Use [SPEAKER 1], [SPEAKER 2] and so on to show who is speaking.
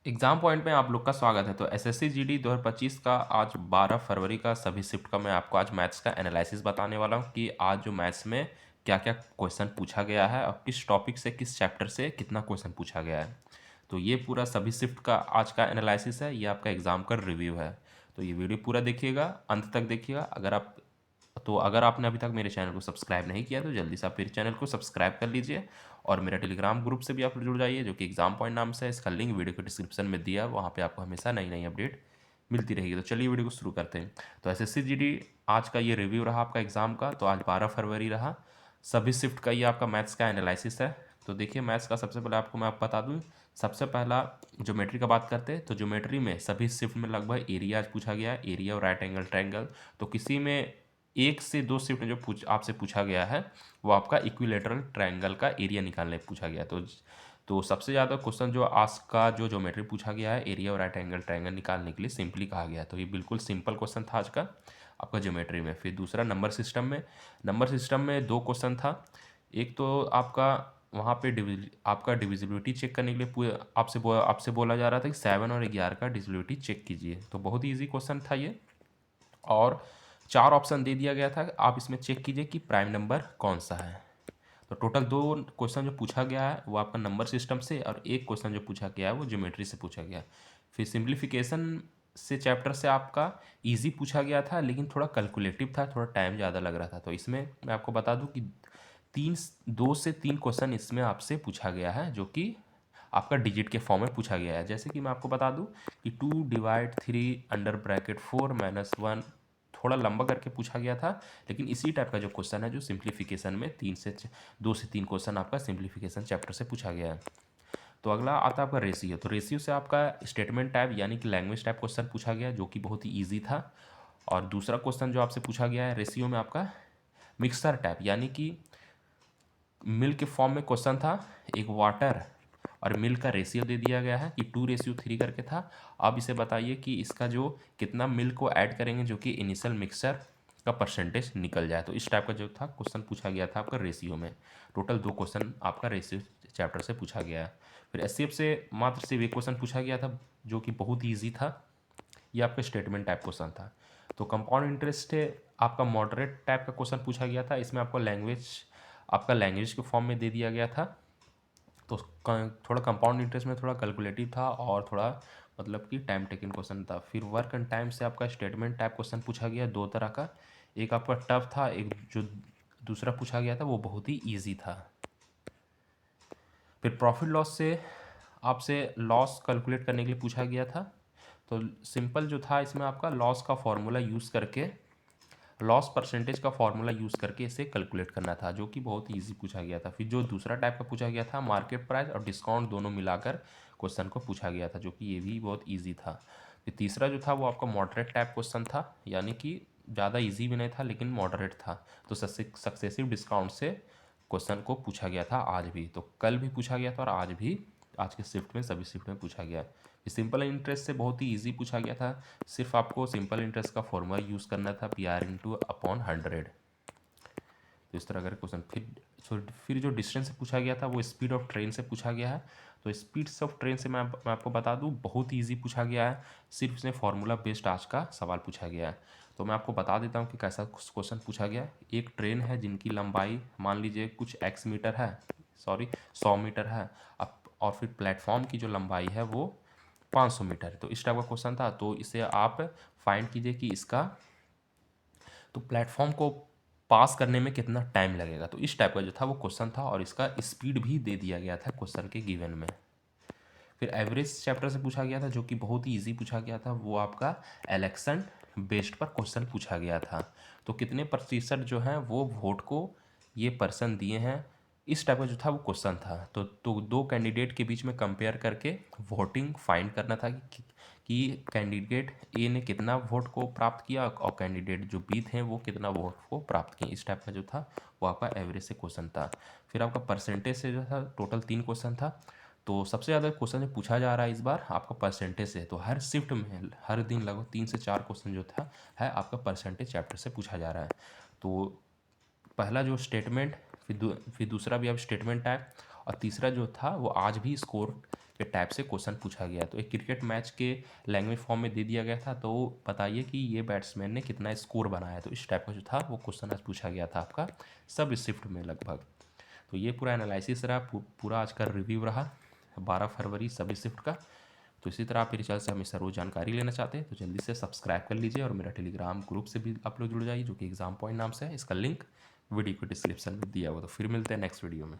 [SPEAKER 1] Exam point में आप लोग का स्वागत है। तो एसएससी जीडी 2025 का आज 12 फरवरी का सभी शिफ्ट का मैं आपको आज मैथ्स का एनालिसिस बताने वाला हूँ कि आज जो मैथ्स में क्या क्या क्वेश्चन पूछा गया है और किस टॉपिक से किस चैप्टर से कितना क्वेश्चन पूछा गया है। तो ये पूरा सभी शिफ्ट का आज का एनालिसिस है, ये आपका एग्जाम का रिव्यू है। तो ये वीडियो पूरा देखिएगा, अंत तक देखिएगा। अगर आपने अभी तक मेरे चैनल को सब्सक्राइब नहीं किया तो जल्दी से आप मेरे चैनल को सब्सक्राइब कर लीजिए और मेरा टेलीग्राम ग्रुप से भी आप जुड़ जाइए, जो कि एग्जाम पॉइंट नाम से है। इसका लिंक वीडियो के डिस्क्रिप्शन में दिया है, वहाँ पे आपको हमेशा नई नई अपडेट मिलती रहेगी। तो चलिए वीडियो को शुरू करते हैं। तो एसएससी जीडी आज का ये रिव्यू रहा आपका एग्जाम का। तो आज 12 फरवरी रहा, सभी शिफ्ट का ये आपका मैथ्स का एनालिसिस है। तो देखिए मैथ्स का सबसे पहले आपको मैं बता दूं, सबसे पहला ज्योमेट्री का बात करते हैं। तो ज्योमेट्री में सभी शिफ्ट में लगभग एरिया आज पूछा गया है, एरिया और राइट एंगल ट्रायंगल। तो किसी में एक से दो शिफ्ट में जो आपसे पूछा गया है वो आपका इक्विलेटरल ट्रायंगल का एरिया निकालने पूछा गया। तो सबसे ज़्यादा क्वेश्चन जो आज का जो ज्योमेट्री पूछा गया है, एरिया और राइट एंगल ट्रायंगल निकालने के लिए सिंपली कहा गया है। तो ये बिल्कुल सिंपल क्वेश्चन था आज का आपका ज्योमेट्री में। फिर दूसरा नंबर सिस्टम में दो क्वेश्चन था। एक तो आपका वहाँ पे आपका डिविजिबिलिटी चेक करने के लिए आपसे बोला जा रहा था कि 7 और 11 का डिविजिबिलिटी चेक कीजिए। तो बहुत ही ईजी क्वेश्चन था ये, और चार ऑप्शन दे दिया गया था, आप इसमें चेक कीजिए कि प्राइम नंबर कौन सा है। तो टोटल दो क्वेश्चन जो पूछा गया है वो आपका नंबर सिस्टम से, और एक क्वेश्चन जो पूछा गया है वो ज्योमेट्री से पूछा गया है। फिर सिंप्लीफिकेशन से चैप्टर से आपका इजी पूछा गया था, लेकिन थोड़ा कैलकुलेटिव था, थोड़ा टाइम ज़्यादा लग रहा था। तो इसमें मैं आपको बता दूं कि 2 से 3 क्वेश्चन इसमें आपसे पूछा गया है, जो कि आपका डिजिट के फॉर्म में पूछा गया है। जैसे कि मैं आपको बता दूं कि 2/3 _4 - 1 थोड़ा लंबा करके पूछा गया था, लेकिन इसी टाइप का जो क्वेश्चन है जो सिंप्लीफिकेशन में 2 से 3 क्वेश्चन आपका सिंप्लीफिकेशन चैप्टर से पूछा गया है। तो अगला आता है आपका रेशियो। तो रेशियो से आपका स्टेटमेंट टाइप यानी कि लैंग्वेज टाइप क्वेश्चन पूछा गया, जो कि बहुत ही ईजी था। और दूसरा क्वेश्चन जो आपसे पूछा गया है रेशियो में आपका मिक्सर टाइप यानी कि मिल्क के फॉर्म में क्वेश्चन था। एक वाटर और मिल्क का रेशियो दे दिया गया है कि 2:3 करके था। अब इसे बताइए कि इसका जो कितना मिल्क को ऐड करेंगे जो कि इनिशियल मिक्सचर का परसेंटेज निकल जाए। तो इस टाइप का जो था क्वेश्चन पूछा गया था आपका रेशियो में। टोटल दो क्वेश्चन आपका रेशियो चैप्टर से पूछा गया है। फिर एससीएफ से मात्र सिर्फ एक क्वेश्चन पूछा गया था, जो कि बहुत ही ईजी था। ये आपका स्टेटमेंट टाइप क्वेश्चन था। तो कंपाउंड इंटरेस्ट आपका मॉडरेट टाइप का क्वेश्चन पूछा गया था। इसमें आपका लैंग्वेज के फॉर्म में दे दिया गया था। तो थोड़ा कंपाउंड इंटरेस्ट में थोड़ा कैलकुलेटिव था और थोड़ा मतलब कि टाइम टेकिंग क्वेश्चन था। फिर वर्क एंड टाइम से आपका स्टेटमेंट टाइप क्वेश्चन पूछा गया दो तरह का, एक आपका टफ था, एक जो दूसरा पूछा गया था वो बहुत ही ईजी था। फिर प्रॉफिट लॉस से आपसे लॉस कैलकुलेट करने के लिए पूछा गया था। तो सिंपल जो था इसमें आपका लॉस का फॉर्मूला यूज़ करके, लॉस परसेंटेज का फॉर्मूला यूज़ करके इसे कैलकुलेट करना था, जो कि बहुत ही ईजी पूछा गया था। फिर जो दूसरा टाइप का पूछा गया था मार्केट प्राइस और डिस्काउंट दोनों मिलाकर क्वेश्चन को पूछा गया था, जो कि ये भी बहुत ईजी था। फिर तीसरा जो था वो आपका मॉडरेट टाइप क्वेश्चन था, यानी कि ज़्यादा ईजी भी नहीं था लेकिन मॉडरेट था। तो सक्सेसिव डिस्काउंट से क्वेश्चन को पूछा गया था आज भी, तो कल भी पूछा गया था और आज भी, आज के शिफ्ट में सभी शिफ्ट में पूछा गया है। सिंपल इंटरेस्ट से बहुत ही इजी पूछा गया था, सिर्फ आपको सिंपल इंटरेस्ट का फॉर्मूला यूज़ करना था PR × 100। तो इस तरह का क्वेश्चन। फिर जो डिस्टेंस से पूछा गया था वो स्पीड ऑफ ट्रेन से पूछा गया है। तो स्पीड्स ऑफ ट्रेन से मैं आपको बता दूं बहुत ही ईजी पूछा गया है, सिर्फ इसमें फार्मूला बेस्ड आज का सवाल पूछा गया है। तो मैं आपको बता देता हूँ कि कैसा क्वेश्चन पूछा गया। एक ट्रेन है जिनकी लंबाई मान लीजिए कुछ x मीटर है, सॉरी 100 मीटर है। अब और फिर प्लेटफॉर्म की जो लंबाई है वो 500 मीटर है। तो इस टाइप का क्वेश्चन था। तो इसे आप फाइंड कीजिए कि इसका तो प्लेटफॉर्म को पास करने में कितना टाइम लगेगा। तो इस टाइप का जो था वो क्वेश्चन था, और इसका स्पीड भी दे दिया गया था क्वेश्चन के गिवन में। फिर एवरेज चैप्टर से पूछा गया था, जो कि बहुत ही ईजी पूछा गया था। वो आपका इलेक्शन बेस्ड पर क्वेश्चन पूछा गया था। तो कितने प्रतिशत जो है वो वोट को ये पर्सन दिए हैं, इस टाइप का जो था वो क्वेश्चन था। तो दो कैंडिडेट के बीच में कंपेयर करके वोटिंग फाइंड करना था कि कैंडिडेट ए ने कितना वोट को प्राप्त किया और कैंडिडेट जो बी थे वो कितना वोट को प्राप्त किए। इस टाइप का जो था वो आपका एवरेज से क्वेश्चन था। फिर आपका परसेंटेज से जो था टोटल 3 क्वेश्चन था। तो सबसे ज़्यादा क्वेश्चन जो पूछा जा रहा है इस बार आपका परसेंटेज से। तो हर शिफ्ट में हर दिन लगभग 3 से 4 क्वेश्चन जो था है आपका परसेंटेज चैप्टर से पूछा जा रहा है। तो पहला जो स्टेटमेंट, फिर दूसरा भी अब स्टेटमेंट टाइप, और तीसरा जो था वो आज भी स्कोर के टाइप से क्वेश्चन पूछा गया। तो एक क्रिकेट मैच के लैंग्वेज फॉर्म में दे दिया गया था, तो बताइए कि ये बैट्समैन ने कितना स्कोर बनाया। तो इस टाइप का जो था वो क्वेश्चन आज पूछा गया था आपका सब शिफ्ट में लगभग। तो ये पूरा एनालिसिस रहा, पूरा आज का रिव्यू रहा 12 फरवरी सभी शिफ्ट का। तो इसी तरह आप मेरे चैनल से हमेशा रोज़ जानकारी लेना चाहते हैं तो जल्दी से सब्सक्राइब कर लीजिए, और मेरा टेलीग्राम ग्रुप से भी आप लोग जुड़ जाइए जो कि एग्जाम पॉइंट नाम से है। इसका लिंक वीडियो को डिस्क्रिप्शन में दिया हुआ। तो फिर मिलते हैं नेक्स्ट वीडियो में।